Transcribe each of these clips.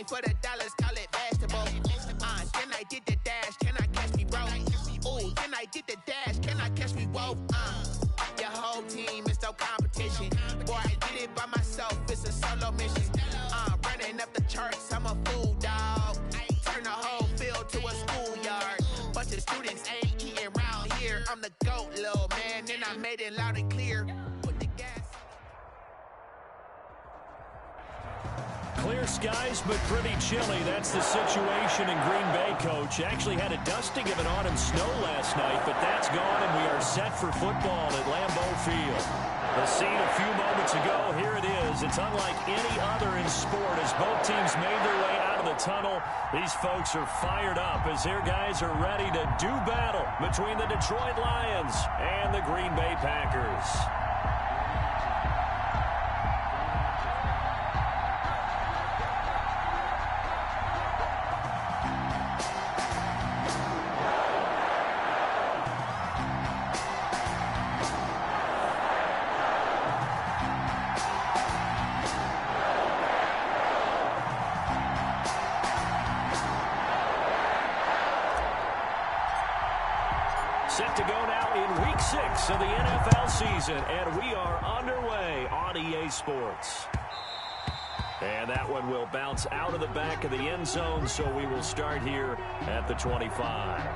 For the dollars, call it basketball. Then I did the dash, can I catch me, bro? Ooh, then I did the dash, can I catch me, whoa? Your whole team is no competition. Boy, I did it by myself, it's a solo mission. Running up the charts, I'm a fool, dog. Turn the whole field to a schoolyard. Bunch of students ain't eating round here. I'm the GOAT, little man, and I made it loud and clear. Put the gas. Clear skies, but pretty chilly. That's the situation in Green Bay, Coach. Actually had a dusting of an autumn snow last night, but that's gone, and we are set for football at Lambeau Field. The scene a few moments ago, here it is. It's unlike any other in sport as both teams made their way out of the tunnel. These folks are fired up as their guys are ready to do battle between the Detroit Lions and the Green Bay Packers. Set to go now in Week 6 of the NFL season, and we are underway on EA Sports. And that one will bounce out of the back of the end zone, so we will start here at the 25.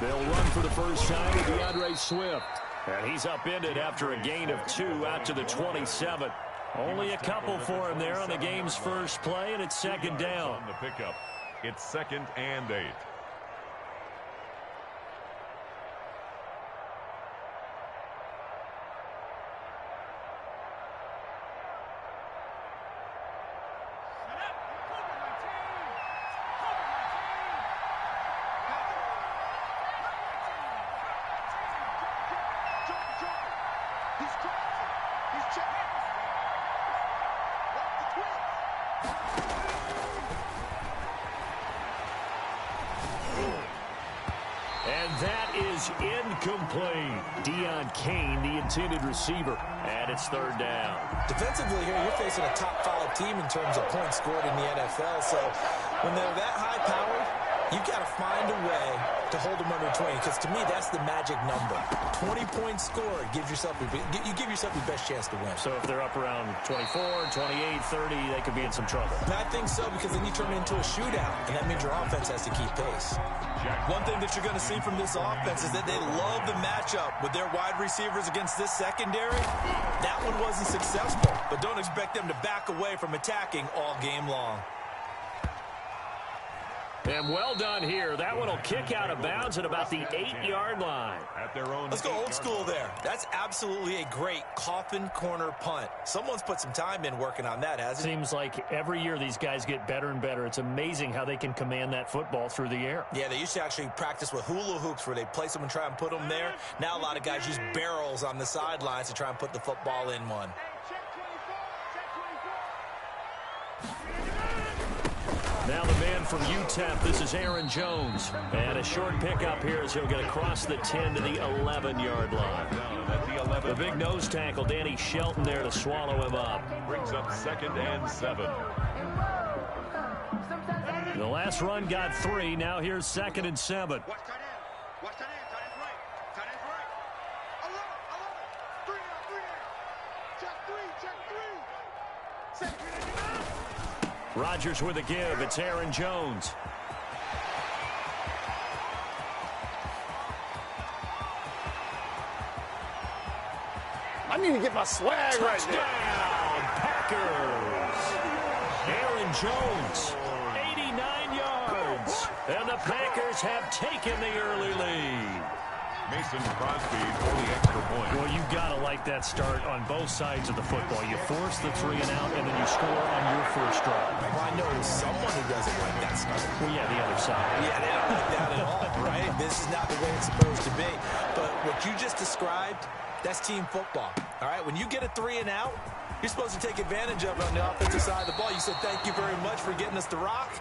They'll run for the first time to DeAndre Swift. And he's upended after a gain of 2 out to the 27. Only a couple for him there on the game's first play, and it's second down. On the pickup, it's 2nd and 8. And that is incomplete. Deon Cain, the intended receiver, and it's third down. Defensively here, you're facing a top 5 team in terms of points scored in the NFL. So when they're that high-powered, you've got to find a way to hold them under 20, because to me, that's the magic number. 20 points scored, you give yourself your best chance to win. So if they're up around 24, 28, 30, they could be in some trouble. And I think so, because then you turn it into a shootout, and that means your offense has to keep pace. One thing that you're going to see from this offense is that they love the matchup with their wide receivers against this secondary. That one wasn't successful, but don't expect them to back away from attacking all game long. And well done here. That one will kick out of bounds at about the 8-yard line. At their own. Let's go old school there. That's absolutely a great coffin corner punt. Someone's put some time in working on that, hasn't it? Seems like every year these guys get better and better. It's amazing how they can command that football through the air. Yeah, they used to actually practice with hula hoops where they place them and try and put them there. Now a lot of guys use barrels on the sidelines to try and put the football in one. Now the man from UTEP, this is Aaron Jones. And a short pickup here as he'll get across the 10 to the 11-yard line. The big nose tackle, Danny Shelton, there to swallow him up. Brings up 2nd and 7. The last run got 3. Now here's 2nd and 7. Rodgers with a give. It's Aaron Jones. I need to get my swag right there. Touchdown, Packers. Aaron Jones, 89 yards. And the Packers Packers have taken the early lead. Mason Crosby for the extra point. Well, you've got to like that start on both sides of the football. You force the 3 and out, and then you score on your first drive. Well, I know someone who doesn't like that start. Well, yeah, the other side. Yeah, they don't like that at all, right? This is not the way it's supposed to be. But what you just described, that's team football, all right? When you get a 3 and out, you're supposed to take advantage of it on the offensive side of the ball. You said, thank you very much for getting us the rock.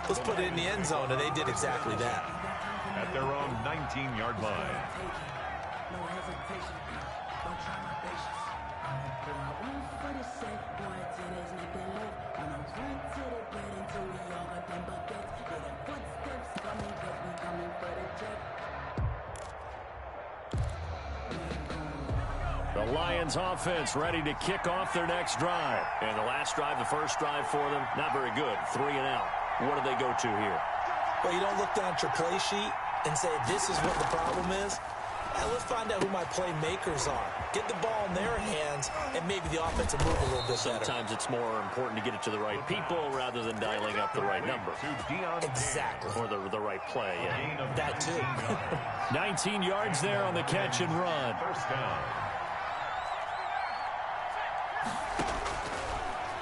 Let's put it in the end zone, and they did exactly that. At their own 19-yard line. The Lions offense ready to kick off their next drive. And the last drive, the first drive for them, not very good. 3 and out. What do they go to here? Well, you don't look down at your play sheet and say, this is what the problem is. Let's find out who my playmakers are. Get the ball in their hands, and maybe the offense will move a little bit better. Sometimes it's more important to get it to the right people rather than dialing up the right number. Exactly. Or the right play, yeah. That too. 19 yards there on the catch and run. First down.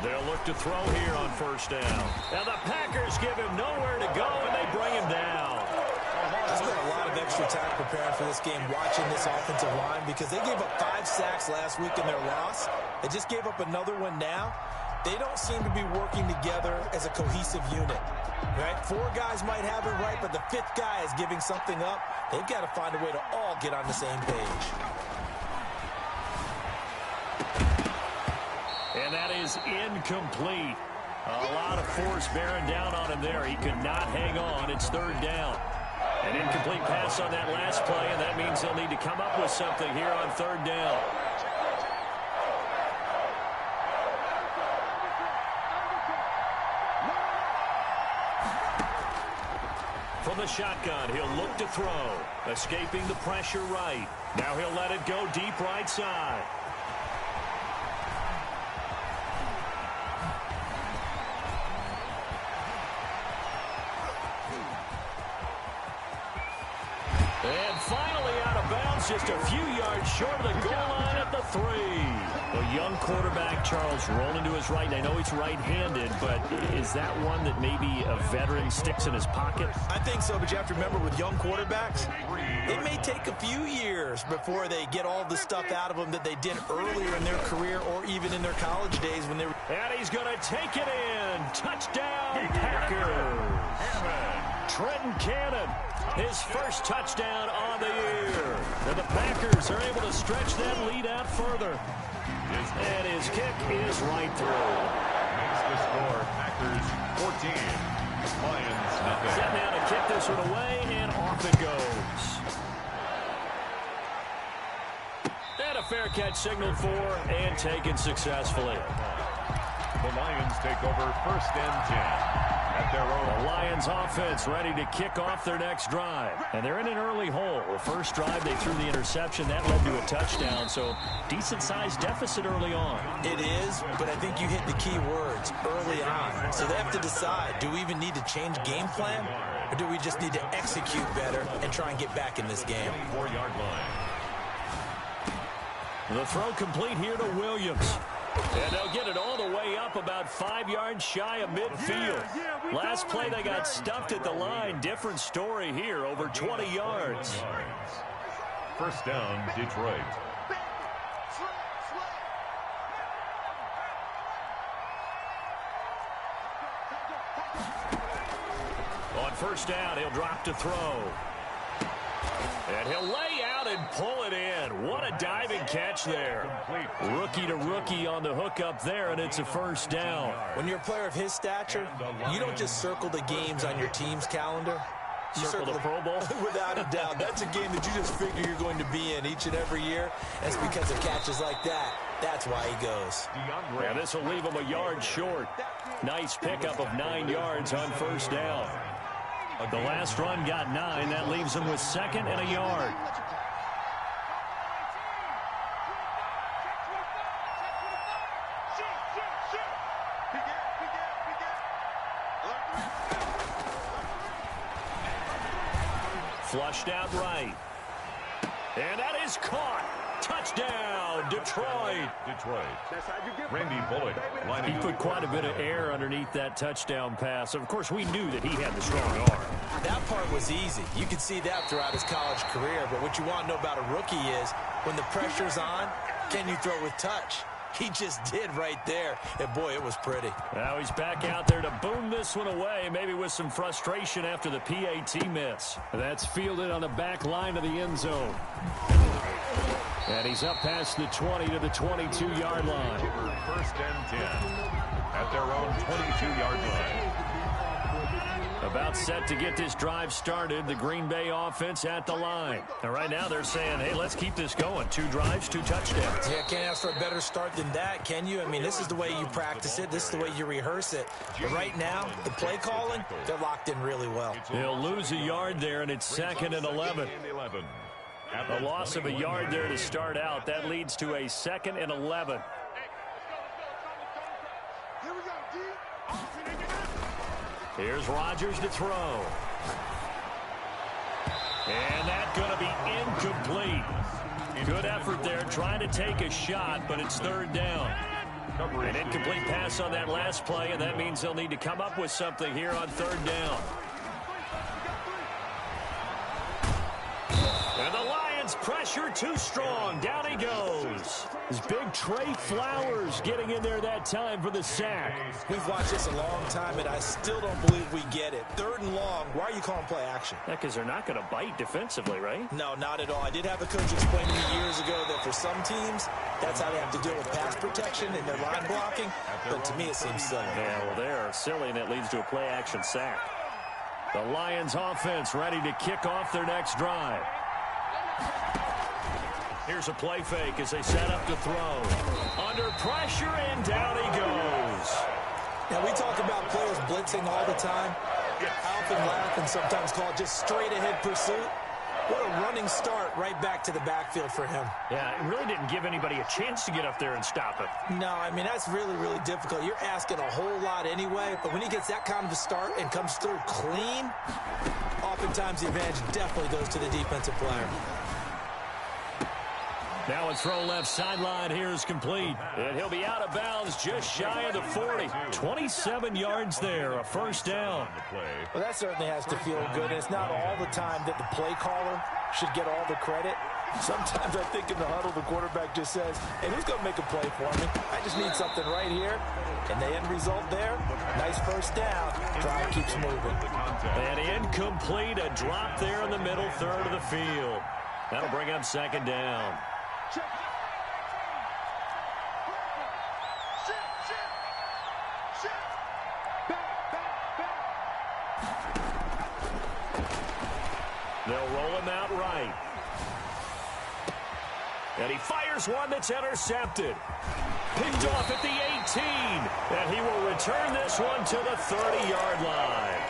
They'll look to throw here on first down. Now the Packers give him nowhere to go, and they bring him down. I spent a lot of extra time preparing for this game, watching this offensive line, because they gave up 5 sacks last week in their loss. They just gave up another one now. They don't seem to be working together as a cohesive unit. Right? 4 guys might have it right, but the 5th guy is giving something up. They've got to find a way to all get on the same page. And that is incomplete. A lot of force bearing down on him there. He could not hang on. It's 3rd down. An incomplete pass on that last play, and that means they'll need to come up with something here on 3rd down. From the shotgun, he'll look to throw. Escaping the pressure right. Now he'll let it go deep right side. And finally out of bounds, just a few yards short of the goal line at the 3. A young quarterback, Charles, rolling to his right. I know he's right-handed, but is that one that maybe a veteran sticks in his pocket? I think so, but you have to remember with young quarterbacks, it may take a few years before they get all the stuff out of them that they did earlier in their career or even in their college days when they were. And he's going to take it in. Touchdown, Packers. Trenton Cannon, his first touchdown on the year. And the Packers are able to stretch that lead out further. And his kick is right through. Makes the score Packers 14, Lions nothing. Set now to kick this one away, and off it goes. And a fair catch signaled for and taken successfully. The Lions take over 1st and 10. At their own. The Lions offense ready to kick off their next drive. And they're in an early hole. The first drive, they threw the interception. That led to a touchdown, so decent-sized deficit early on. It is, but I think you hit the key words early on. So they have to decide, do we even need to change game plan, or do we just need to execute better and try and get back in this game? 4-yard line. The throw complete here to Williams. And they'll get it all the way up about 5 yards shy of midfield. Last play they got stuffed at the line. Different story here, over 20 yards. First down, Detroit. On first down, he'll drop to throw. And he'll lay out and pull it in. What a diving catch there. Rookie to rookie on the hook up there, and it's a first down. When you're a player of his stature, you don't just circle the games on your team's calendar. You Circle the Pro Bowl? Without a doubt. That's a game that you just figure you're going to be in each and every year. That's because of catches like that. That's why he goes. Yeah, this will leave him a yard short. Nice pickup of 9 yards on first down. The last run got 9. That leaves him with 2nd and a yard. Flushed out right. And that is caught. Touchdown, Detroit. Randy Bullock. He put quite a bit of air underneath that touchdown pass. Of course, we knew that he had the strong arm. That part was easy. You could see that throughout his college career. But what you want to know about a rookie is when the pressure's on, can you throw with touch? He just did right there. And, boy, it was pretty. Now he's back out there to boom this one away, maybe with some frustration after the PAT miss. That's fielded on the back line of the end zone. And he's up past the 20 to the 22-yard line. First and 10 at their own 22-yard line. About set to get this drive started. The Green Bay offense at the line. And right now they're saying, hey, let's keep this going. 2 drives, 2 touchdowns. Yeah, can't ask for a better start than that, can you? I mean, this is the way you practice it. This is the way you rehearse it. But right now, the play calling, they're locked in really well. He'll lose a yard there, and it's 2nd and 11. A loss of a yard there to start out. That leads to a 2nd and 11. Here's Rodgers to throw. And that's going to be incomplete. Good effort there trying to take a shot, but it's 3rd down. An incomplete pass on that last play, and that means they'll need to come up with something here on 3rd down. And the Lions pressure too strong. Down he goes. This big Trey Flowers getting in there that time for the sack. We've watched this a long time, and I still don't believe we get it. 3rd and long. Why are you calling play action? Yeah, because they're not going to bite defensively, right? No, not at all. I did have a coach explain to me years ago that for some teams, that's how they have to deal with pass protection and their line blocking. But to me, it seems silly. Yeah, well, they're silly, and it leads to a play action sack. The Lions offense ready to kick off their next drive. Here's a play fake as they set up to throw. Under pressure, and down he goes. Now, we talk about players blitzing all the time. I often laugh and sometimes call it just straight-ahead pursuit. What a running start right back to the backfield for him. Yeah, it really didn't give anybody a chance to get up there and stop it. No, I mean, that's really, really difficult. You're asking a whole lot anyway, but when he gets that kind of a start and comes through clean, oftentimes the advantage definitely goes to the defensive player. Now a throw left sideline here is complete. And he'll be out of bounds just shy of the 40. 27 yards there, a 1st down. Well, that certainly has to feel good. It's not all the time that the play caller should get all the credit. Sometimes I think in the huddle, the quarterback just says, hey, who's going to make a play for me? I just need something right here. And the end result there, nice 1st down. Drive keeps moving. And incomplete, a drop there in the middle 3rd of the field. That'll bring up 2nd down. They'll roll him out right. And he fires one that's intercepted. Picked off at the 18. And he will return this one to the 30-yard line.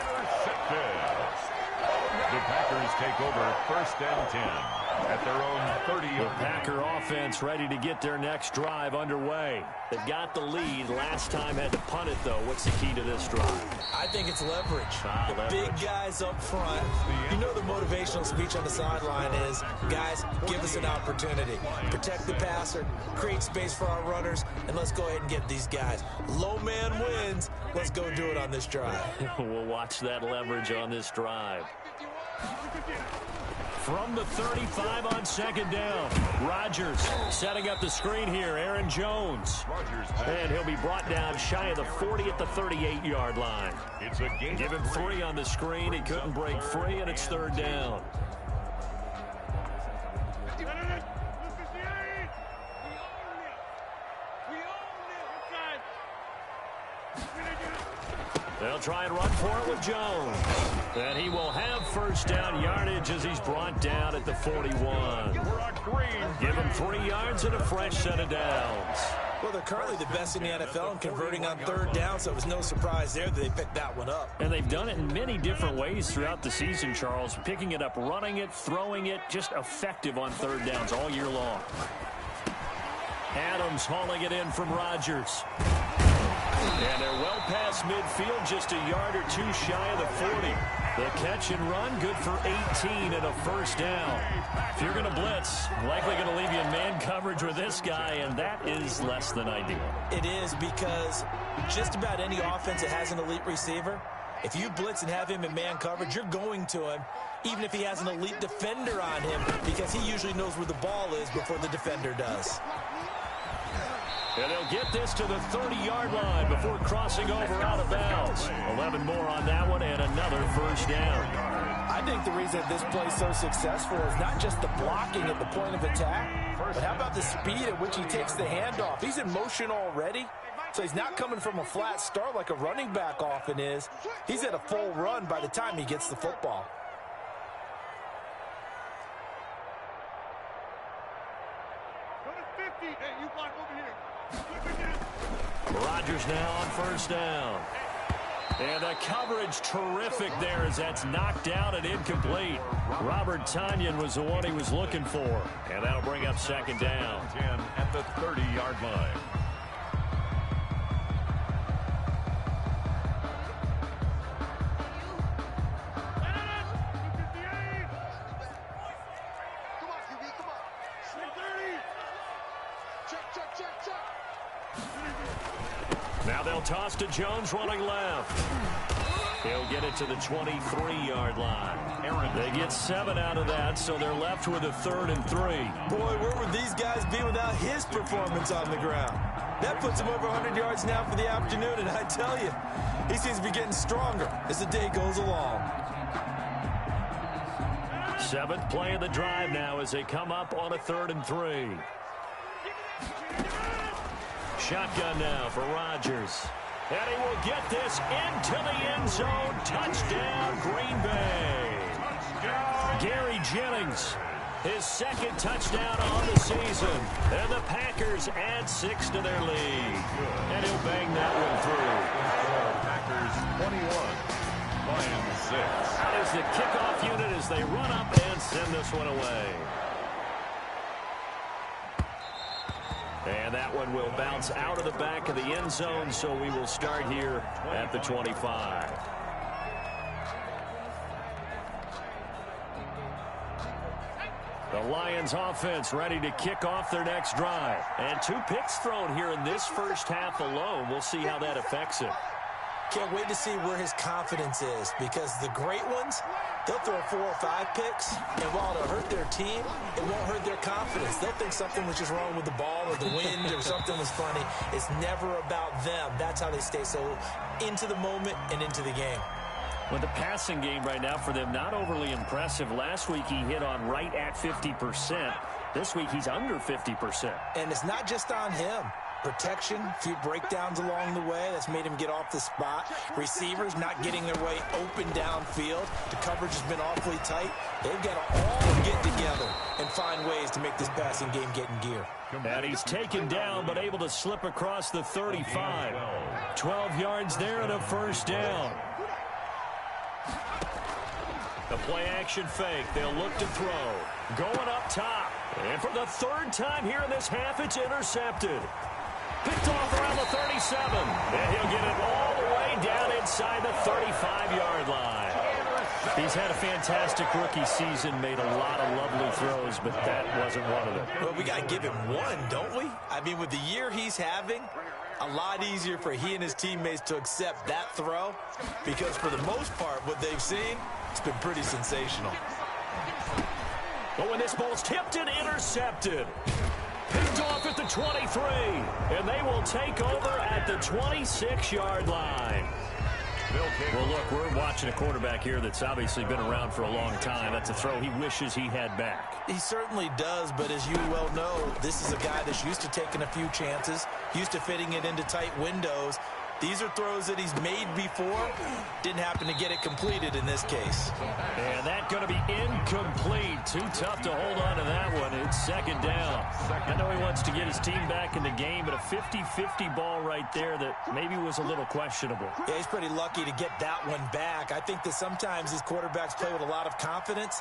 The Packers take over 1st and 10 at their own 30. The Packer offense ready to get their next drive underway. They've got the lead. Last time had to punt it, though. What's the key to this drive? I think it's leverage. Big guys up front. You know the motivational speech on the sideline is, guys, give us an opportunity. Protect the passer, create space for our runners, and let's go ahead and get these guys. Low man wins. Let's go do it on this drive. We'll watch that leverage on this drive. From the 35 on 2nd down, Rodgers setting up the screen here. Aaron Jones. And he'll be brought down shy of the 40 at the 38-yard line. Give him 3 on the screen. He couldn't break free, and it's 3rd down. They'll try and run for it with Jones. And he will have 1st down yardage as he's brought down at the 41. Give him 3 yards and a fresh set of downs. Well, they're currently the best in the NFL in converting on 3rd down, so it was no surprise there that they picked that one up. And they've done it in many different ways throughout the season, Charles. Picking it up, running it, throwing it, just effective on 3rd downs all year long. Adams hauling it in from Rodgers. And they're well past midfield, just a yard or 2 shy of the 40. The catch and run, good for 18 and a first down. If you're going to blitz, likely going to leave you in man coverage with this guy, and that is less than ideal. It is, because just about any offense that has an elite receiver, if you blitz and have him in man coverage, you're going to him, even if he has an elite defender on him, because he usually knows where the ball is before the defender does. And they'll get this to the 30-yard line before crossing over out of bounds. 11 more on that one and another first down. I think the reason this play is so successful is not just the blocking at the point of attack, but how about the speed at which he takes the handoff? He's in motion already, so he's not coming from a flat start like a running back often is. He's at a full run by the time he gets the football. Rodgers now on first down. And the coverage terrific there as that's knocked out and incomplete. Robert Tonyan was the one he was looking for. And that'll bring up second down. 10 at the 30-yard line. Now they'll toss to Jones running left. He'll get it to the 23-yard line. They get 7 out of that, so they're left with a 3rd and 3. Boy, where would these guys be without his performance on the ground? That puts him over 100 yards now for the afternoon, and I tell you, he seems to be getting stronger as the day goes along. 7th play of the drive now as they come up on a 3rd and 3. Shotgun now for Rodgers. And he will get this into the end zone. Touchdown, Green Bay. Gary Jennings, his 2nd touchdown on the season. And the Packers add 6 to their lead. And he'll bang that one through. Packers 21, Lions 6. That is the kickoff unit as they run up and send this one away. And that one will bounce out of the back of the end zone, so we will start here at the 25. The Lions offense ready to kick off their next drive. And 2 picks thrown here in this first half alone. We'll see how that affects him. Can't wait to see where his confidence is, because the great ones, they'll throw 4 or 5 picks, and while it'll hurt their team, it won't hurt their confidence. They'll think something was just wrong with the ball or the wind or something was funny. It's never about them. That's how they stay so into the moment and into the game. Well, the passing game right now for them, not overly impressive. Last week he hit on right at 50%. This week he's under 50%. And it's not just on him. Protection, a few breakdowns along the way. That's made him get off the spot. Receivers not getting their way open downfield. The coverage has been awfully tight. They've got to all get together and find ways to make this passing game get in gear. And he's taken down, but able to slip across the 35. 12 yards there and a first down. The play-action fake. They'll look to throw. Going up top. And for the 3rd time here in this half, it's intercepted. Picked off around the 37. And he'll get it all the way down inside the 35-yard line. He's had a fantastic rookie season, made a lot of lovely throws, but that wasn't one of them. Well, we got to give him one, don't we? I mean, with the year he's having, a lot easier for he and his teammates to accept that throw, because for the most part, what they've seen, it's been pretty sensational. But when this ball's tipped and intercepted, picked off at the 23, and they will take over at the 26-yard line. Well, look, we're watching a quarterback here that's obviously been around for a long time. That's a throw he wishes he had back. He certainly does, but as you well know, this is a guy that's used to taking a few chances, used to fitting it into tight windows. These are throws that he's made before. Didn't happen to get it completed in this case. And that's going to be incomplete. Too tough to hold on to that one. It's second down. I know he wants to get his team back in the game, but a 50-50 ball right there that maybe was a little questionable. Yeah, he's pretty lucky to get that one back. I think that sometimes these quarterbacks play with a lot of confidence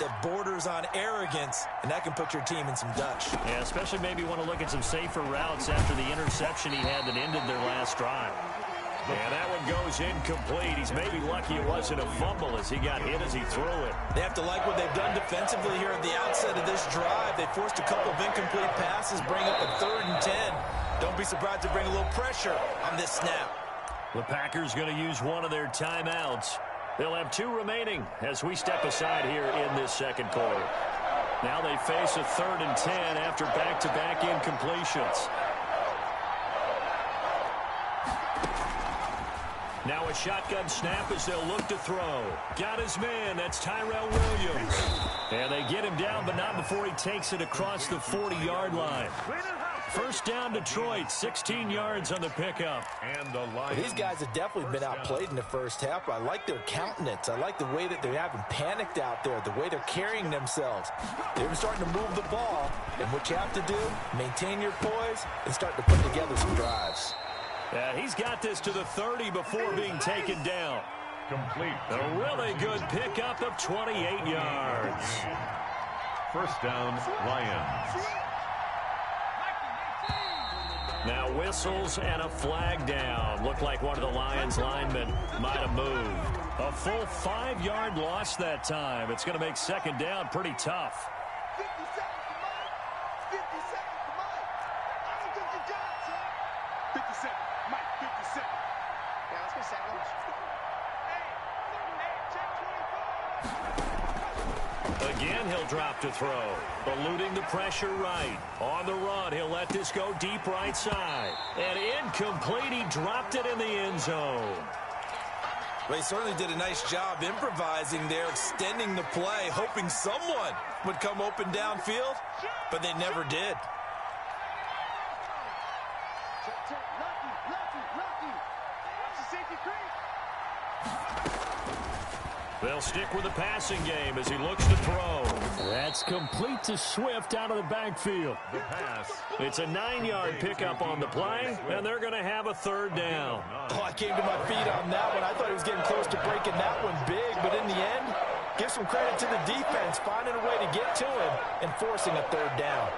that borders on arrogance, and that can put your team in some Dutch. Yeah, especially maybe want to look at some safer routes after the interception he had that ended their last drive. And that one goes incomplete. He's maybe lucky it wasn't a fumble as he got hit as he threw it. They have to like what they've done defensively here at the outset of this drive. They forced a couple of incomplete passes, bring up a 3rd and 10. Don't be surprised to bring a little pressure on this snap. The Packers going to use one of their timeouts. They'll have 2 remaining as we step aside here in this second quarter. Now they face a 3rd and 10 after back-to-back incompletions. Now a shotgun snap as they'll look to throw. Got his man. That's Tyrell Williams. And they get him down, but not before he takes it across the 40-yard line. First down, Detroit. 16 yards on the pickup. And the Lions. These guys have definitely been outplayed in the first half. I like their countenance. I like the way that they're having panicked out there, the way they're carrying themselves. They're starting to move the ball. And what you have to do, maintain your poise and start to put together some drives. He's got this to the 30 before being taken down. Complete. A really good pickup of 28 yards. First down, Lions. Now whistles and a flag down. Looked like one of the Lions linemen might have moved. A full 5-yard loss that time. It's going to make second down pretty tough. 50 seconds to Mike. 50 seconds to Mike. I don't think you got it, son. 50 seconds. Mike, 50 seconds. Yeah, let's go seconds. Again, he'll drop to throw. Eluding the pressure right. On the run, he'll let this go deep right side. And incomplete, he dropped it in the end zone. They certainly did a nice job improvising there, extending the play, hoping someone would come open downfield, but they never did. They'll stick with the passing game as he looks to throw. That's complete to Swift out of the backfield. The pass. It's a 9-yard pickup on the play, and they're going to have a 3rd down. Oh, I came to my feet on that one. I thought he was getting close to breaking that one big, but in the end, give some credit to the defense, finding a way to get to him and forcing a 3rd down.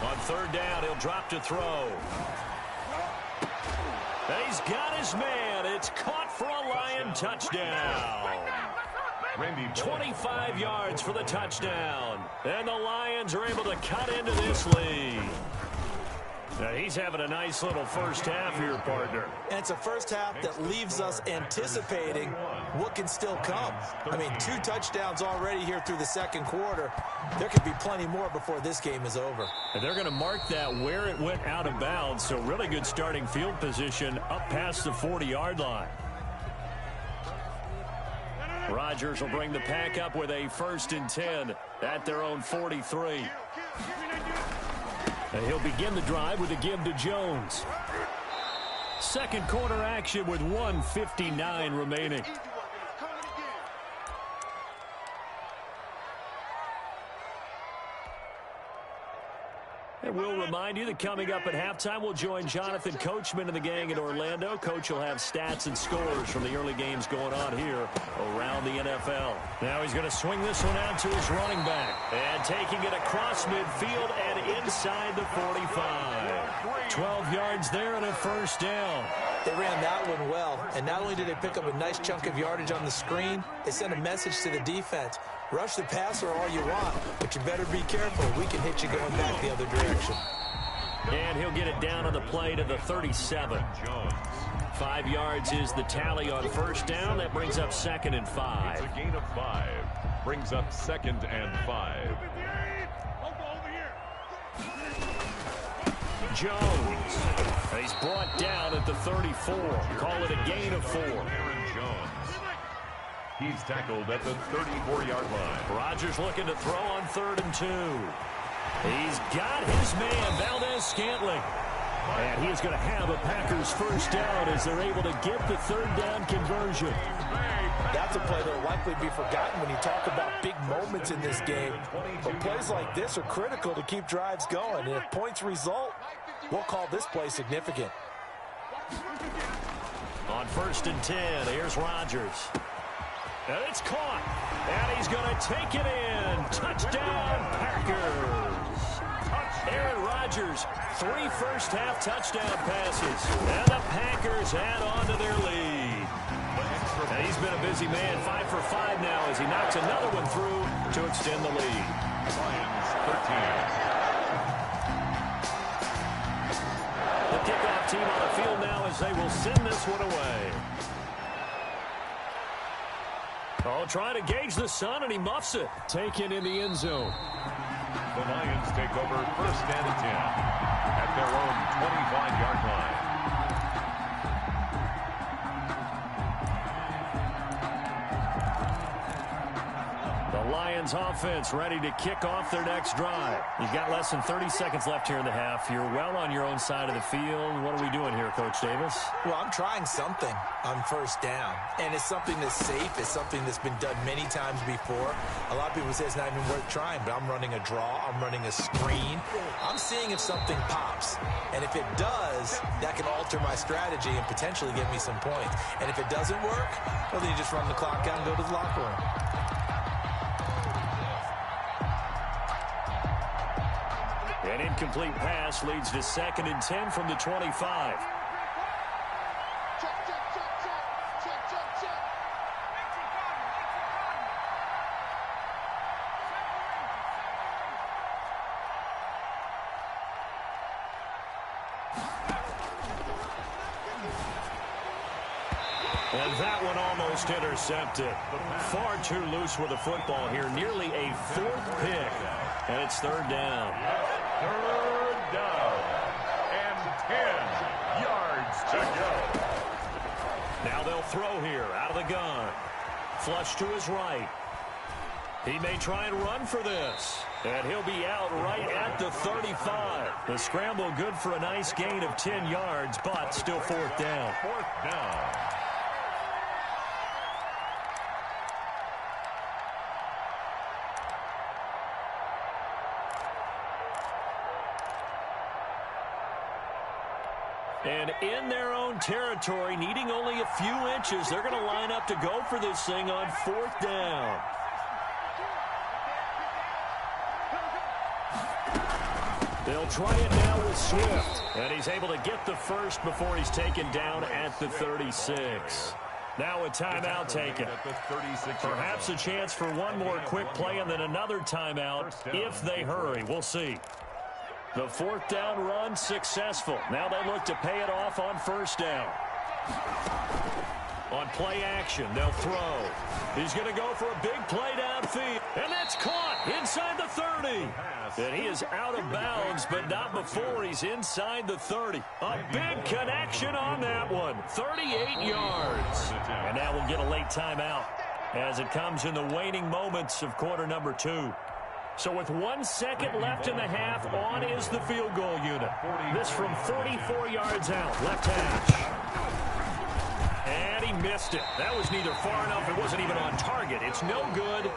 On 3rd down, he'll drop to throw. And he's got his man. It's caught for a Lion touchdown. 25 yards for the touchdown. And the Lions are able to cut into this lead. Now he's having a nice little first half here, partner. And it's a first half that leaves us anticipating what can still come. I mean, 2 touchdowns already here through the second quarter. There could be plenty more before this game is over. And they're going to mark that where it went out of bounds. So really good starting field position up past the 40-yard line. Rodgers will bring the pack up with a 1st and 10 at their own 43. And he'll begin the drive with a give to Jones. Second quarter action with 1:59 remaining. And we'll remind you that coming up at halftime, we'll join Jonathan Coachman and the gang in Orlando. Coach will have stats and scores from the early games going on here around the NFL. Now he's going to swing this one out to his running back. And taking it across midfield and inside the 45. 12 yards there and a first down. They ran that one well, and not only did they pick up a nice chunk of yardage on the screen, they sent a message to the defense. Rush the passer all you want, but you better be careful. We can hit you going back the other direction. And he'll get it down on the play to the 37. 5 yards is the tally on first down. That brings up 2nd and 5. It's a gain of 5. Brings up 2nd and 5. Jones. He's brought down at the 34. Call it a gain of 4. Aaron Jones. He's tackled at the 34-yard line. Rodgers looking to throw on 3rd and 2. He's got his man, Valdez-Scantling. And he is going to have a Packers first down as they're able to get the 3rd down conversion. That's a play that will likely be forgotten when you talk about big moments in this game. But plays like this are critical to keep drives going. And if points result, we'll call this play significant. On 1st and 10, here's Rodgers. And it's caught. And he's going to take it in. Touchdown, Packers. Aaron Rodgers, 3 first-half touchdown passes. And the Packers add on to their lead. And he's been a busy man, 5 for 5 now as he knocks another one through to extend the lead. Lions 13. The kickoff team on the field now as they will send this one away. Oh, trying to gauge the sun, and he muffs it. Taken in the end zone. The Lions take over first and 10 at their own 25-yard line. The Lions offense ready to kick off their next drive. You've got less than 30 seconds left here in the half. You're well on your own side of the field. What are we doing here, Coach Davis? Well, I'm trying something on first down, and it's something that's safe. It's something that's been done many times before. A lot of people say it's not even worth trying, but I'm running a draw. I'm running a screen. I'm seeing if something pops, and if it does, that can alter my strategy and potentially get me some points. And if it doesn't work, well, then you just run the clock out and go to the locker room. An incomplete pass leads to 2nd and 10 from the 25. And that one almost intercepted. Far too loose with the football here. Nearly a 4th pick. And it's 3rd down. 3rd down. And 10 yards to go. Now they'll throw here out of the gun. Flush to his right. He may try and run for this. And he'll be out right at the 35. The scramble good for a nice gain of 10 yards, but still 4th down. 4th down. And in their own territory, needing only a few inches, they're going to line up to go for this thing on 4th down. They'll try it now with Swift. And he's able to get the first before he's taken down at the 36. Now a timeout taken. Perhaps a chance for one more quick play and then another timeout if they hurry. We'll see. The 4th down run successful. Now they look to pay it off on 1st down. On play action, they'll throw. He's going to go for a big play downfield. And that's caught inside the 30. And he is out of bounds, but not before he's inside the 30. A big connection on that one. 38 yards. And now we'll get a late timeout as it comes in the waning moments of quarter number 2. So with 1 second left in the half, on is the field goal unit. This from 44 yards out, left hash. And he missed it. That was neither far enough, it wasn't even on target. It's no good.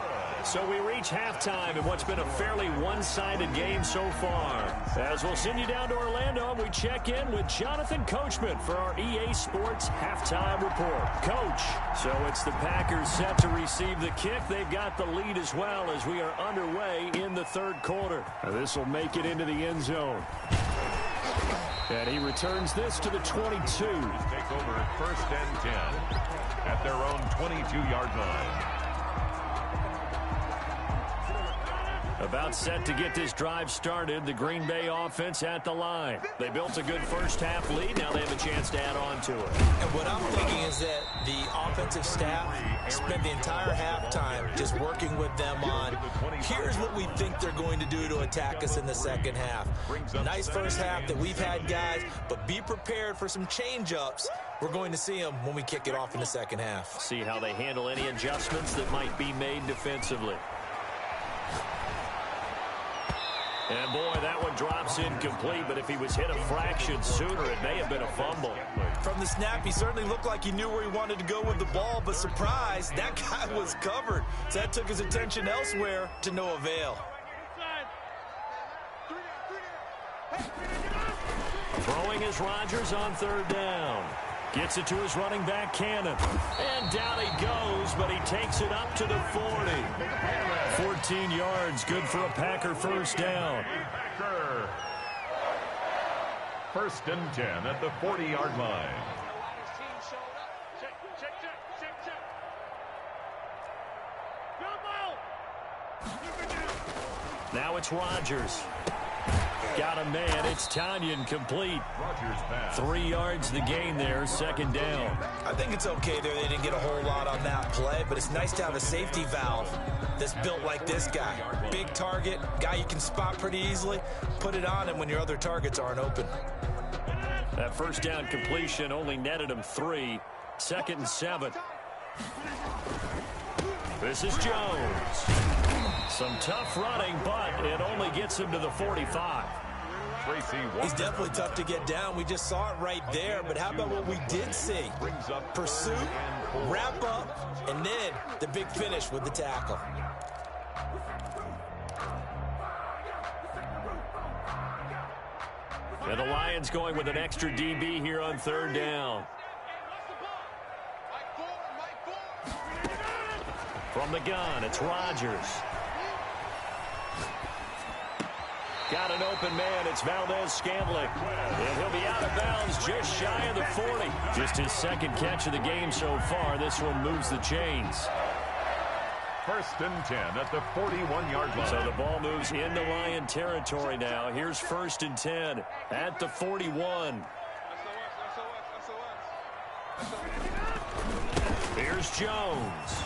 So we reach halftime in what's been a fairly one-sided game so far. As we'll send you down to Orlando, we check in with Jonathan Coachman for our EA Sports Halftime Report. Coach, so it's the Packers set to receive the kick. They've got the lead as well as we are underway in the 3rd quarter. This will make it into the end zone. And he returns this to the 22. Take over 1st and 10 at their own 22-yard line. About set to get this drive started, the Green Bay offense at the line. They built a good first-half lead. Now they have a chance to add on to it. And what I'm thinking is that the offensive staff spent the entire halftime just working with them on, here's what we think they're going to do to attack us in the second half. Nice first half that we've had, guys, but be prepared for some change-ups. We're going to see them when we kick it off in the second half. See how they handle any adjustments that might be made defensively. And, boy, that one drops incomplete, but if he was hit a fraction sooner, it may have been a fumble. From the snap, he certainly looked like he knew where he wanted to go with the ball, but surprise, that guy was covered. So that took his attention elsewhere to no avail. Throwing is Rodgers on 3rd down. Gets it to his running back, Cannon. And down he goes, but he takes it up to the 40. 14 yards, good for a Packer first down. First and 10 at the 40-yard line. Now it's Rodgers. Got a man. It's Tanyan complete. 3 yards the gain there, second down. I think it's okay there. They didn't get a whole lot on that play, but it's nice to have a safety valve that's built like this guy. Big target, guy you can spot pretty easily. Put it on him when your other targets aren't open. That first down completion only netted him 3. Second and 7. This is Jones. Some tough running, but it only gets him to the 45. He's definitely tough to get down. We just saw it right there, but how about what we did see? Pursuit, wrap up, and then the big finish with the tackle. And the Lions going with an extra DB here on third down. From the gun, it's Rodgers. Got an open man. It's Valdez-Scantling. And he'll be out of bounds just shy of the 40. Just his second catch of the game so far. This one moves the chains. First and 10 at the 41-yard line. So the ball moves into Lion territory now. Here's first and 10 at the 41. Here's Jones.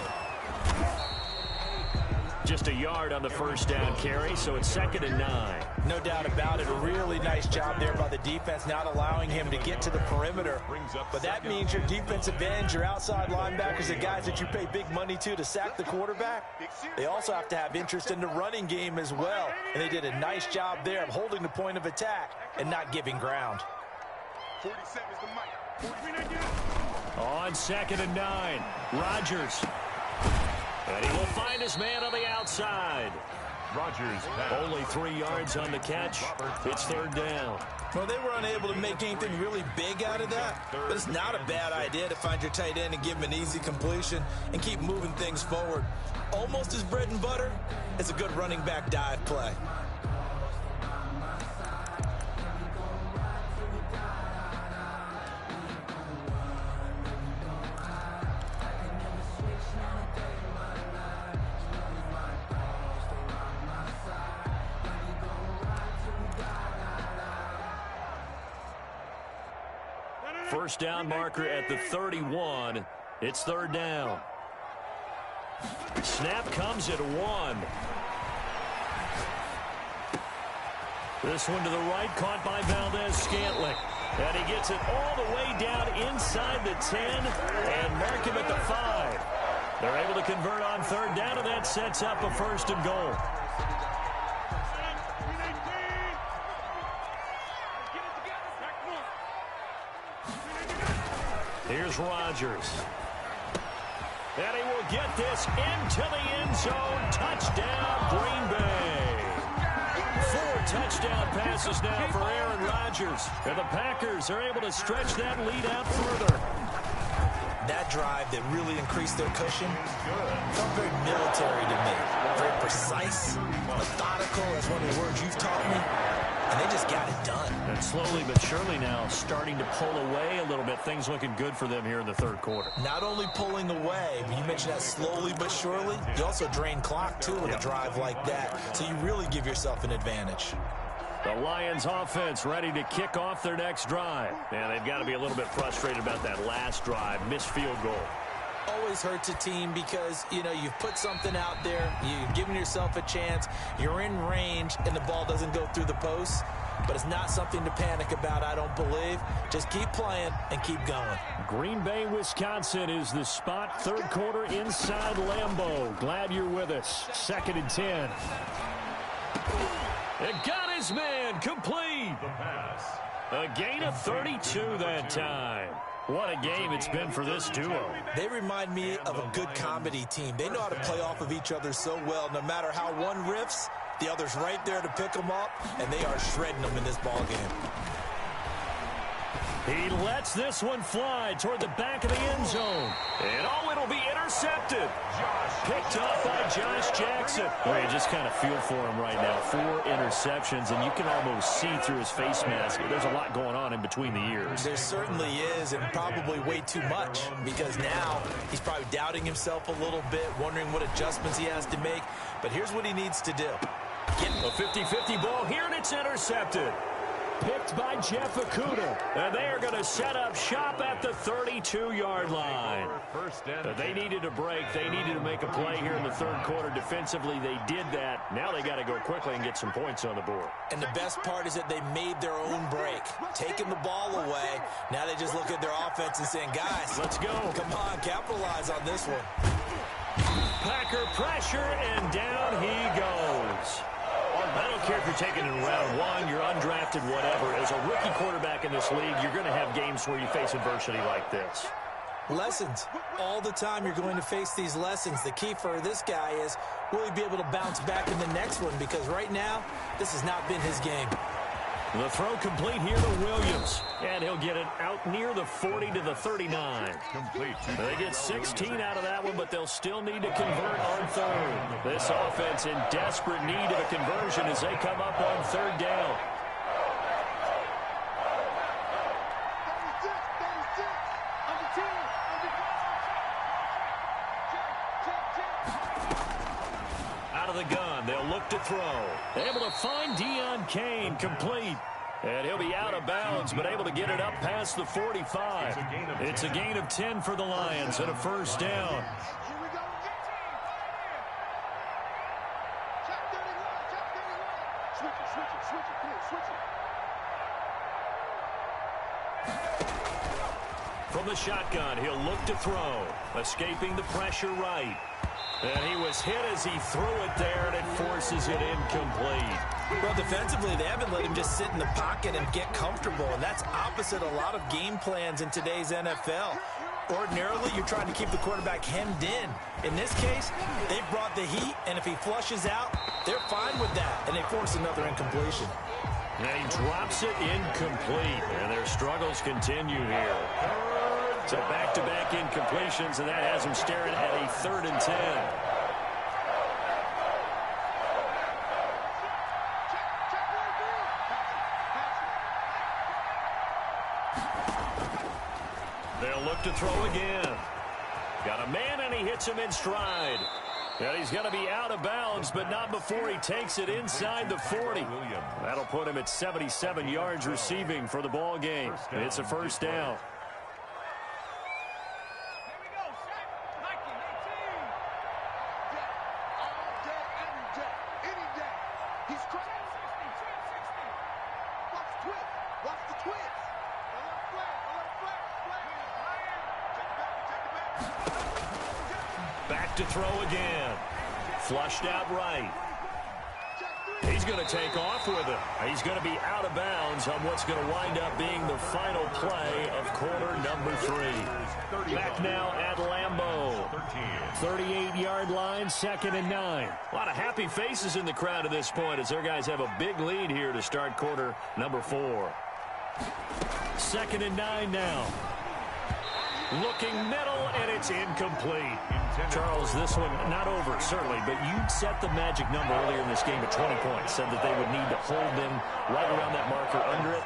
Just a yard on the first down carry, so it's second and 9. No doubt about it. A really nice job there by the defense, not allowing him to get to the perimeter. But that means your defensive ends, your outside linebackers, the guys that you pay big money to sack the quarterback, they also have to have interest in the running game as well. And they did a nice job there of holding the point of attack and not giving ground. 47 is the mic. On second and 9, Rodgers. And he will find his man on the outside. Rodgers only 3 yards on the catch. It's third down. Well, they were unable to make anything really big out of that, but it's not a bad idea to find your tight end and give him an easy completion and keep moving things forward. Almost his bread and butter. It's a good running back dive play. First down marker at the 31. It's third down. Snap comes at 1. This one to the right, caught by Valdez-Scantling. And he gets it all the way down inside the 10 and mark him at the 5. They're able to convert on third down, and that sets up a first and goal. Here's Rodgers. And he will get this into the end zone. Touchdown, Green Bay. 4 touchdown passes now for Aaron Rodgers. And the Packers are able to stretch that lead out further. That drive that really increased their cushion felt very military to me. Very precise, methodical. That's one of the words you've taught me. And they just got it done. And slowly but surely now starting to pull away a little bit. Things looking good for them here in the third quarter. Not only pulling away, but you mentioned that slowly but surely. You also drain clock, too, with a drive like that. So you really give yourself an advantage. The Lions offense ready to kick off their next drive. And they've got to be a little bit frustrated about that last drive. Missed field goal. Always hurts a team because, you know, you've put something out there, you've given yourself a chance, you're in range, and the ball doesn't go through the post. But it's not something to panic about, I don't believe. Just keep playing and keep going. Green Bay, Wisconsin is the spot. Third quarter inside Lambeau. Glad you're with us. Second and 10. It got his man complete. The pass. A gain of 32 that time. What a game it's been for this duo. They remind me of a good comedy team. They know how to play off of each other so well. No matter how one riffs, the other's right there to pick them up, and they are shredding them in this ball game. He lets this one fly toward the back of the end zone. And it'll be intercepted. Picked up by Josh Jackson. Well, you just kind of feel for him right now. 4 interceptions, and you can almost see through his face mask. There's a lot going on in between the ears. There certainly is, and probably way too much, because now he's probably doubting himself a little bit, wondering what adjustments he has to make. But here's what he needs to do. A 50-50 ball here, and it's intercepted. Picked by Jeff Okudah. And they are going to set up shop at the 32-yard line. They needed a break. They needed to make a play here in the third quarter. Defensively, they did that. Now they got to go quickly and get some points on the board. And the best part is that they made their own break, taking the ball away. Now they just look at their offense and saying, guys, let's go. Come on, capitalize on this one. Packer pressure, and down he goes. I don't care if you're taking it in round 1, you're undrafted, whatever. As a rookie quarterback in this league, you're going to have games where you face adversity like this. Lessons. All the time you're going to face these lessons. The key for this guy is, will he be able to bounce back in the next one? Because right now, this has not been his game. The throw complete here to Williams. And he'll get it out near the 40 to the 39. They get 16 out of that one, but they'll still need to convert on third. This offense in desperate need of a conversion as they come up on third down. Out of the gun, they'll look to throw. Able to find Deon Cain, complete. And he'll be out of bounds, but able to get it up past the 45. It's a gain of 10 for the Lions and a first down. From the shotgun, he'll look to throw. Escaping the pressure right. And he was hit as he threw it there, and it forces it incomplete. Well, defensively, they haven't let him just sit in the pocket and get comfortable, and that's opposite a lot of game plans in today's NFL. Ordinarily, you're trying to keep the quarterback hemmed in. In this case, they brought the heat, and if he flushes out, they're fine with that, and they force another incompletion. And he drops it incomplete, and their struggles continue here. So back-to-back incompletions, and that has him staring at a 3rd and 10. They'll look to throw again. Got a man, and he hits him in stride. And he's going to be out of bounds, but not before he takes it inside the 40. That'll put him at 77 yards receiving for the ball game. It's a first down. Back to throw again. Flushed out right. He's going to take off with it. He's going to be out of bounds on what's going to wind up being the final play of quarter number 3. Back now at Lambeau. 38-yard line, 2nd and 9. A lot of happy faces in the crowd at this point as their guys have a big lead here to start quarter number 4. 2nd and 9 now. Looking middle, and it's incomplete. Charles, this one not over, certainly, but you set the magic number earlier in this game at 20 points. Said that they would need to hold them right around that marker under it.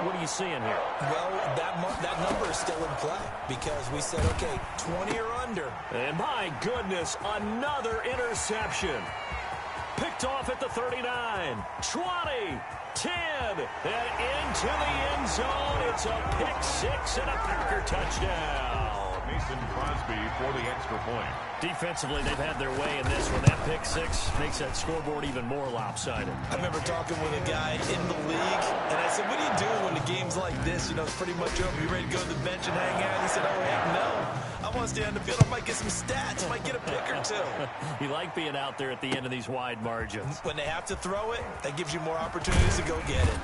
What are you seeing here? Well, that number is still in play because we said, okay, 20 or under. And my goodness, another interception. Picked off at the 39, 20, 10, and into the end zone. It's a pick 6 and a Packer touchdown. Mason Crosby for the extra point. Defensively, they've had their way in this one. That pick 6 makes that scoreboard even more lopsided. I remember talking with a guy in the league, and I said, what do you do when the game's like this? You know, it's pretty much over. You ready to go to the bench and hang out? He said, oh, heck no. I want to stay on the field. I might get some stats. I might get a pick or 2. You like being out there at the end of these wide margins. When they have to throw it, that gives you more opportunities to go get it.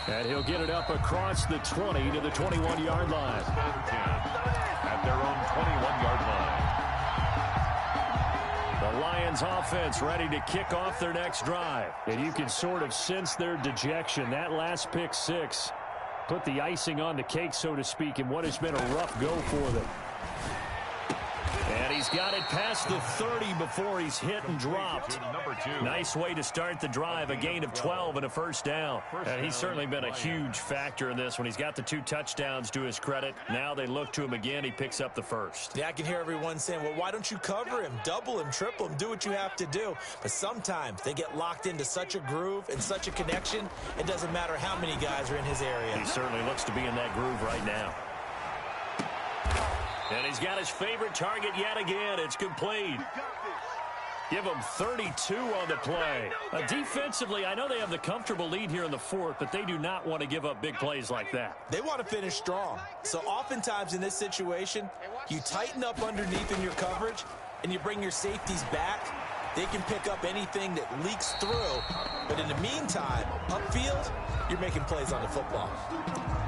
And he'll get it up across the 20 to the 21-yard line. At their own 21-yard line. The Lions offense ready to kick off their next drive. And you can sort of sense their dejection. That last pick 6 Put the icing on the cake, so to speak, in what has been a rough go for them. And he's got it past the 30 before he's hit and dropped. Nice way to start the drive, a gain of 12 and a first down. And he's certainly been a huge factor in this when he's got the 2 touchdowns to his credit. Now they look to him again. He picks up the first. Yeah, I can hear everyone saying, well, why don't you cover him? Double him, triple him, do what you have to do. But sometimes they get locked into such a groove and such a connection, it doesn't matter how many guys are in his area. He certainly looks to be in that groove right now. And he's got his favorite target yet again. It's complete. Give him 32 on the play. Defensively, I know they have the comfortable lead here in the 4th, but they do not want to give up big plays like that. They want to finish strong. So oftentimes in this situation, you tighten up underneath in your coverage, and you bring your safeties back. They can pick up anything that leaks through. But in the meantime, upfield, you're making plays on the football.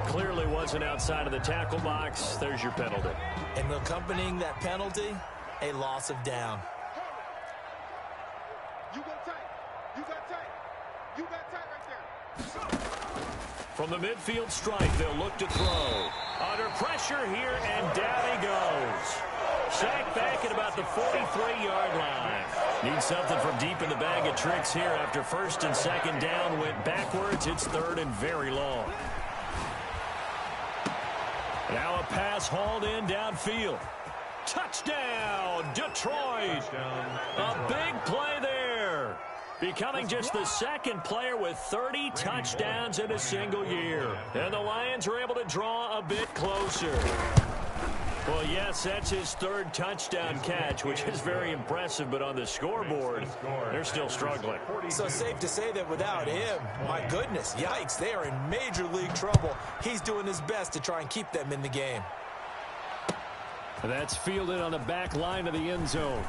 Clearly wasn't outside of the tackle box. There's your penalty. And accompanying that penalty, a loss of down. You got tight. You got tight. You got tight right there. From the midfield stripe, they'll look to throw. Under pressure here, and down he goes. Sacked back at about the 43-yard line. Need something from deep in the bag of tricks here after 1st and 2nd down went backwards. It's 3rd and very long. Now a pass hauled in downfield. Touchdown, Detroit. A big play there. Becoming just the 2nd player with 30 touchdowns in a single year. And the Lions are able to draw a bit closer. Well, yes, that's his 3rd touchdown catch, which is very impressive, but on the scoreboard, they're still struggling. So safe to say that without him, my goodness, yikes, they are in major league trouble. He's doing his best to try and keep them in the game. That's fielded on the back line of the end zone.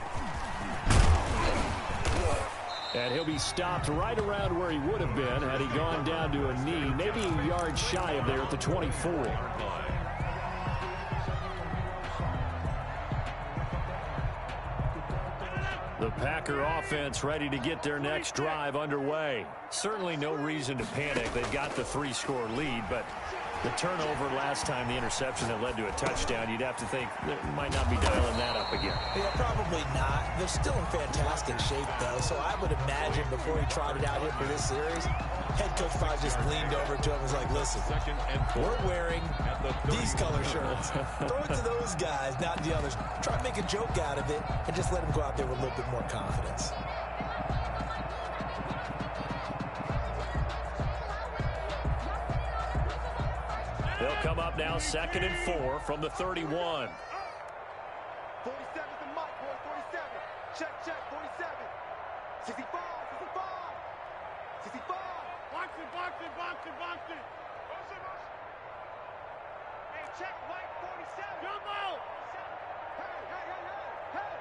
And he'll be stopped right around where he would have been had he gone down to a knee, maybe a yard shy of there at the 24. The Packer offense ready to get their next drive underway. Certainly no reason to panic. They've got the 3-score lead, but the turnover last time, the interception that led to a touchdown, you'd have to think they might not be dialing that up again. Yeah, probably not. They're still in fantastic shape, though, so I would imagine before he trotted out here for this series, head coach probably just leaned over to him and was like, listen, we're wearing these color shirts. Throw it to those guys, not the others. Try to make a joke out of it and just let them go out there with a little bit more confidence. They'll come up now 2nd and 4 from the 31. 47's the mic, boy. 47. Check, 47. 65, 65. 65. Box it. Hey, check, Mike, 47. Jumbo. Hey.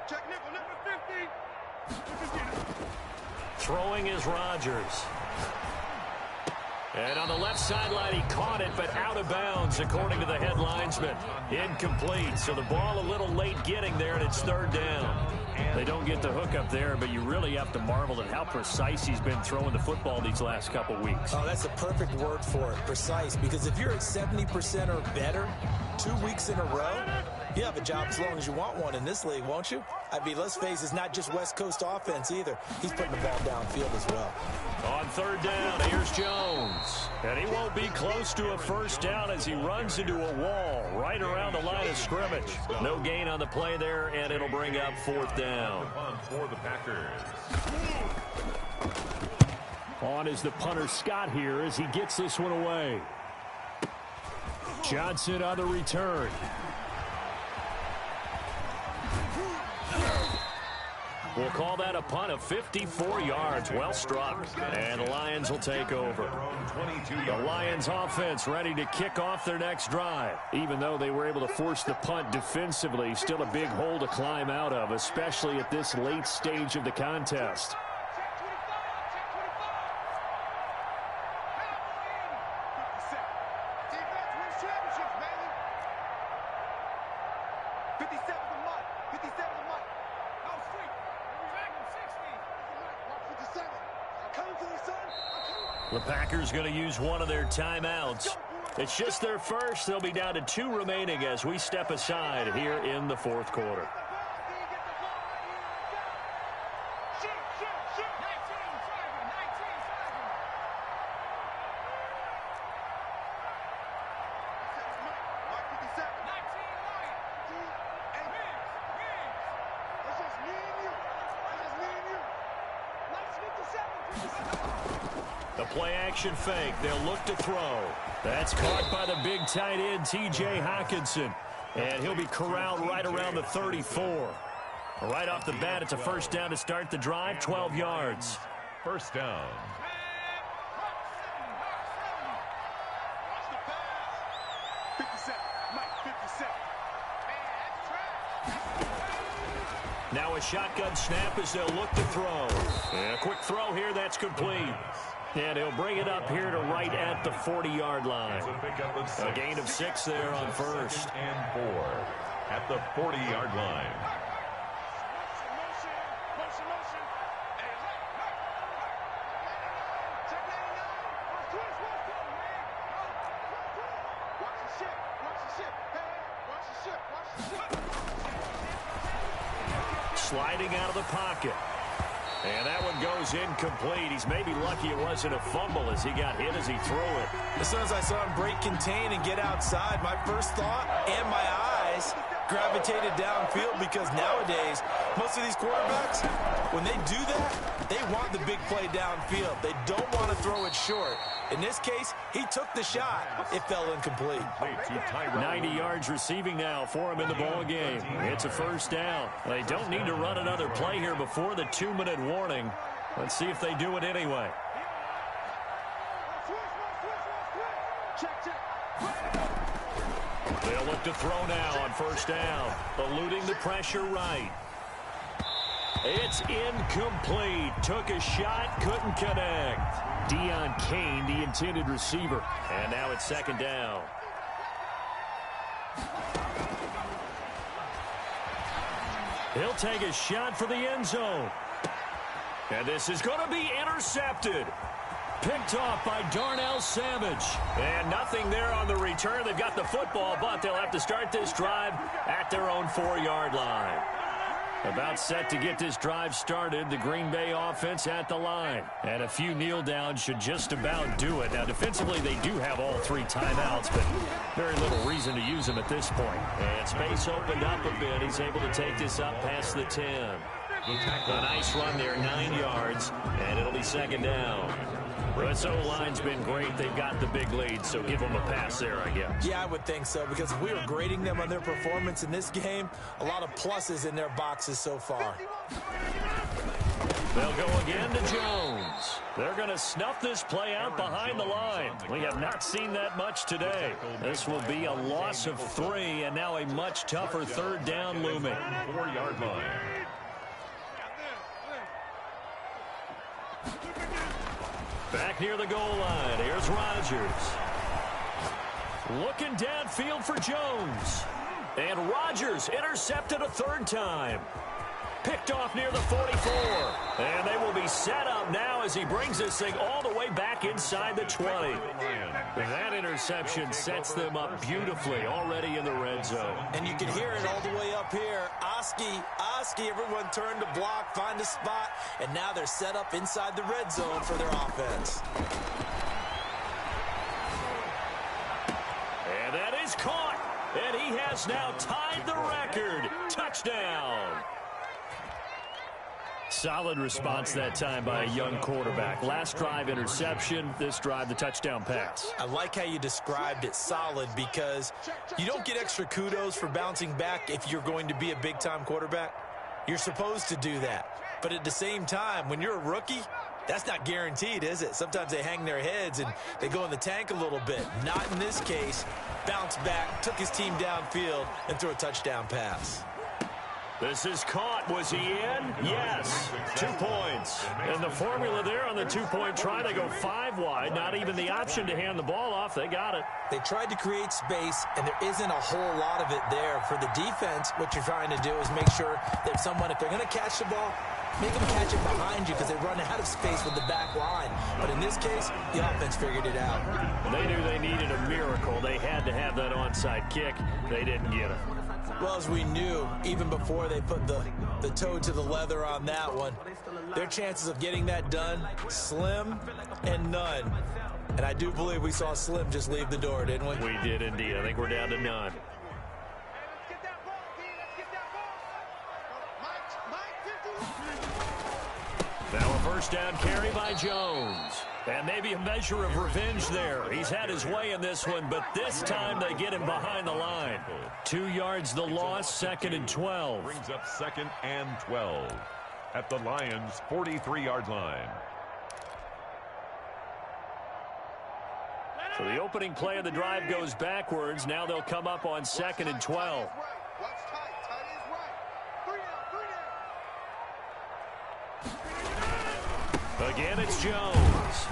Check, nickel 50. Throwing is Rodgers. And on the left sideline, he caught it, but out of bounds, according to the head linesman. Incomplete, so the ball a little late getting there, and it's 3rd down. They don't get the hook up there, but you really have to marvel at how precise he's been throwing the football these last couple weeks. Oh, that's a perfect word for it, precise, because if you're at 70% or better 2 weeks in a row, you have a job as long as you want one in this league, won't you? I mean, let's face it, it's not just West Coast offense either. He's putting the ball downfield as well. On 3rd down, here's Jones. And he won't be close to a first down as he runs into a wall right around the line of scrimmage. No gain on the play there, and it'll bring up 4th down. For the Packers. On is the punter Scott here as he gets this one away. Johnson on the return. We'll call that a punt of 54 yards. Well struck. And the Lions will take over. The Lions offense ready to kick off their next drive. Even though they were able to force the punt defensively, still a big hole to climb out of, especially at this late stage of the contest. The Packers going to use one of their timeouts. It's just their first. They'll be down to 2 remaining as we step aside here in the fourth quarter. Play-action fake. They'll look to throw. That's caught by the big tight end, T.J. Hockenson. And he'll be corralled right around the 34. Right off the bat, it's a first down to start the drive, 12 yards. First down. Now a shotgun snap as they'll look to throw. And a quick throw here, that's complete. And he'll bring it up here to right at the 40-yard line. A gain of 6 there on first. And 4 at the 40-yard line. Sliding out of the pocket. And that one goes incomplete. He's maybe lucky it wasn't a fumble as he got hit as he threw it. As soon as I saw him break contain and get outside, my first thought and my eyes gravitated downfield, because nowadays, most of these quarterbacks, when they do that, they want the big play downfield. They don't want to throw it short. In this case, he took the shot. It fell incomplete. 90 yards receiving now for him in the ball game. It's a first down. They don't need to run another play here before the 2-minute warning. Let's see if they do it anyway. They'll look to throw now on first down. Eluding the pressure right. It's incomplete. Took a shot, couldn't connect. Deon Cain, the intended receiver. And now it's second down. He'll take a shot for the end zone. And this is going to be intercepted. Picked off by Darnell Savage. And nothing there on the return. They've got the football, but they'll have to start this drive at their own 4-yard line. About set to get this drive started, the Green Bay offense at the line. And a few kneel downs should just about do it. Now, defensively, they do have all 3 timeouts, but very little reason to use them at this point. And space opened up a bit. He's able to take this up past the 10. A nice run there, 9 yards, and it'll be second down. This O-line's been great. They've got the big lead, so give them a pass there, I guess. Yeah, I would think so, because if we were grading them on their performance in this game, a lot of pluses in their boxes so far. They'll go again to Jones. They're going to snuff this play out behind the line. We have not seen that much today. This will be a loss of 3, and now a much tougher third down looming. 4-yard line. Back near the goal line, here's Rodgers. Looking downfield for Jones. And Rodgers intercepted a 3rd time. Picked off near the 44. And they will be set up now as he brings this thing all the way back inside the 20. That interception sets them up beautifully already in the red zone. And you can hear it all the way up here. Oski, everyone turned to block, find a spot, and now they're set up inside the red zone for their offense. And that is caught. And he has now tied the record. Touchdown. Solid response that time by a young quarterback. Last drive, interception. This drive, the touchdown pass. I like how you described it, solid, because you don't get extra kudos for bouncing back if you're going to be a big-time quarterback. You're supposed to do that. But at the same time, when you're a rookie, that's not guaranteed, is it? Sometimes they hang their heads and they go in the tank a little bit. Not in this case. Bounced back, took his team downfield, and threw a touchdown pass. This is caught. Was he in? Yes. 2 points. And the formula there on the two-point try, they go 5 wide. Not even the option to hand the ball off. They got it. They tried to create space, and there isn't a whole lot of it there. For the defense, what you're trying to do is make sure that if they're going to catch the ball, make them catch it behind you because they run out of space with the back line. But in this case, the offense figured it out. They knew they needed a miracle. They had to have that onside kick. They didn't get it. Well, as we knew, even before they put the toe to the leather on that one, their chances of getting that done, slim and none. And I do believe we saw Slim just leave the door, didn't we? We did indeed. I think we're down to none. Now a first down carry by Jones. And maybe a measure of revenge there. He's had his way in this one, but this time they get him behind the line. 2 yards the loss, 2nd and 12. Brings up 2nd and 12 at the Lions' 43-yard line. So the opening play of the drive goes backwards. Now they'll come up on 2nd and 12. Again, it's Jones.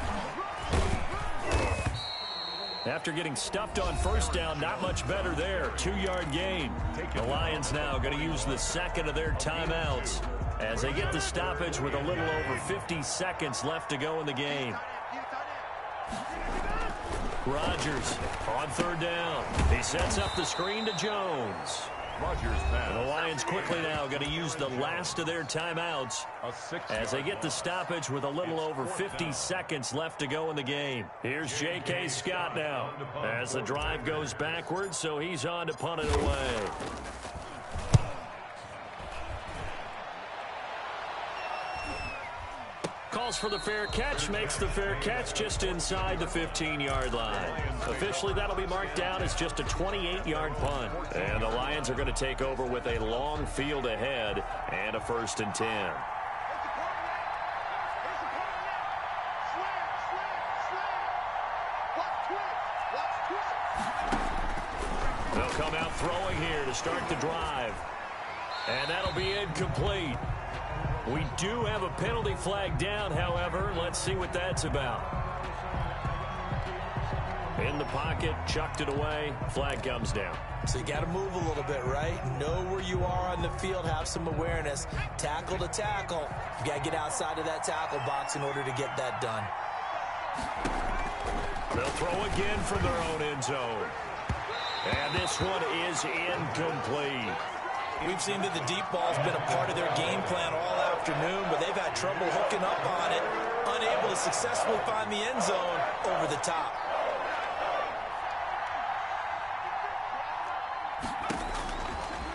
After getting stuffed on first down, not much better there. 2-yard gain. The Lions now going to use the second of their timeouts as they get the stoppage with a little over 50 seconds left to go in the game. Rodgers on 3rd down. He sets up the screen to Jones. Rodgers pass. The Lions quickly now going to use the last of their timeouts as they get the stoppage with a little over 50 seconds left to go in the game. Here's J.K. Scott now as the drive goes backwards, so he's on to punt it away. Calls for the fair catch, makes the fair catch just inside the 15-yard line. Officially, that'll be marked down as just a 28-yard punt. And the Lions are going to take over with a long field ahead and a 1st and 10. They'll come out throwing here to start the drive. And that'll be incomplete. We do have a penalty flag down, however. Let's see what that's about. In the pocket, chucked it away. Flag comes down. So you got to move a little bit, right? Know where you are on the field. Have some awareness. Tackle to tackle. You got to get outside of that tackle box in order to get that done. They'll throw again from their own end zone. And this one is incomplete. We've seen that the deep ball's been a part of their game plan all afternoon, but they've had trouble hooking up on it, unable to successfully find the end zone over the top.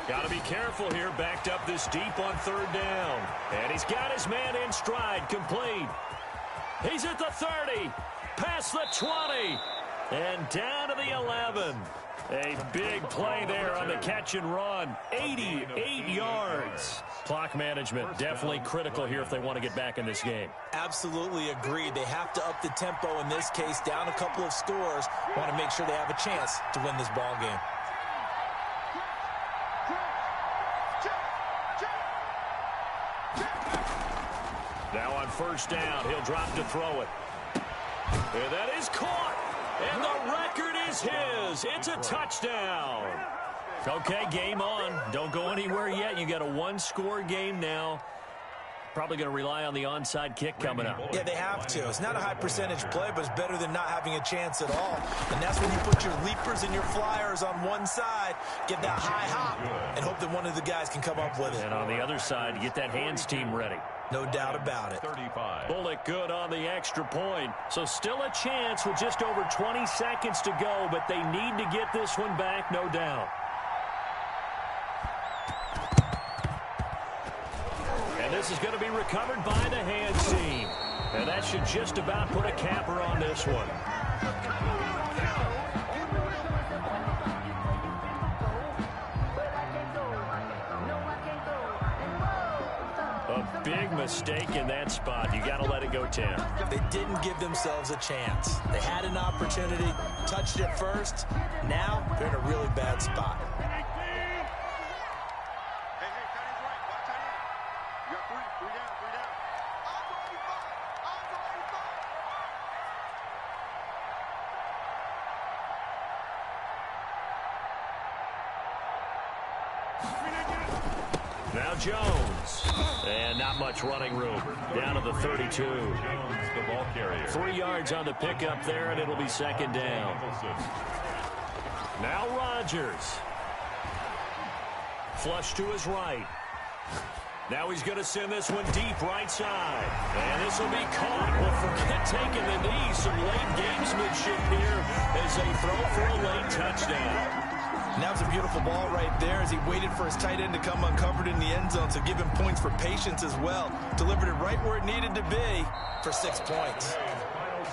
Got to be careful here, backed up this deep on 3rd down. And he's got his man in stride, complete. He's at the 30, past the 20, and down to the 11. A big play there on the catch and run. 88 yards. Clock management definitely critical here if they want to get back in this game. Absolutely agreed. They have to up the tempo in this case, down a couple of scores. Want to make sure they have a chance to win this ball game. Now on 1st down, he'll drop to throw it. And that is caught. And the record is his. It's a touchdown. Okay, game on. Don't go anywhere yet. You got a 1-score game now. Probably going to rely on the onside kick coming up. Yeah, they have to. It's not a high percentage play, but it's better than not having a chance at all. And that's when you put your leapers and your flyers on one side, get that high hop, and hope that one of the guys can come up with it. And on the other side, you get that hands team ready. No doubt about it. 35. Bullock good on the extra point. So still a chance with just over 20 seconds to go, but they need to get this one back, no doubt. And this is going to be recovered by the hands team. And that should just about put a capper on this one. A big mistake in that spot. You got to let it go 10. They didn't give themselves a chance. They had an opportunity, touched it first. Now they're in a really bad spot. Three down. On to 85. Now Jones. And not much running room. Down to the 32. Jones, the ball carrier. 3 yards on the pickup there, and it'll be second down. Now Rodgers. Flush to his right. Now he's going to send this one deep right side. And this will be caught. Well, forget taking the knee. Some late gamesmanship here as they throw for a late touchdown. Now it's a beautiful ball right there as he waited for his tight end to come uncovered in the end zone, so give him points for patience as well. Delivered it right where it needed to be for 6 points.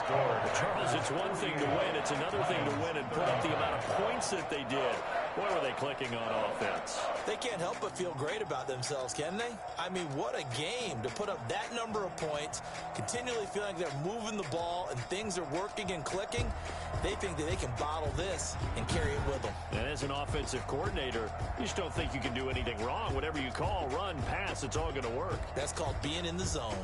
Charles, it's one thing to win. It's another thing to win and put up the amount of points that they did. Boy, were they clicking on offense. They can't help but feel great about themselves, can they? I mean, what a game to put up that number of points, continually feeling like they're moving the ball and things are working and clicking. They think that they can bottle this and carry it with them. And as an offensive coordinator, you just don't think you can do anything wrong. Whatever you call, run, pass, it's all going to work. That's called being in the zone.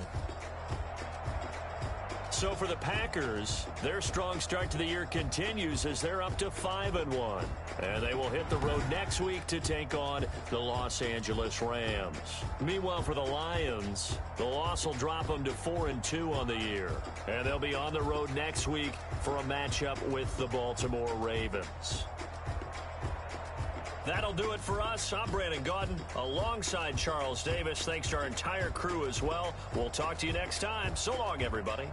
So for the Packers, their strong start to the year continues as they're up to 5-1. And they will hit the road next week to take on the Los Angeles Rams. Meanwhile, for the Lions, the loss will drop them to 4-2 on the year. And they'll be on the road next week for a matchup with the Baltimore Ravens. That'll do it for us. I'm Brandon Gaudin alongside Charles Davis. Thanks to our entire crew as well. We'll talk to you next time. So long, everybody.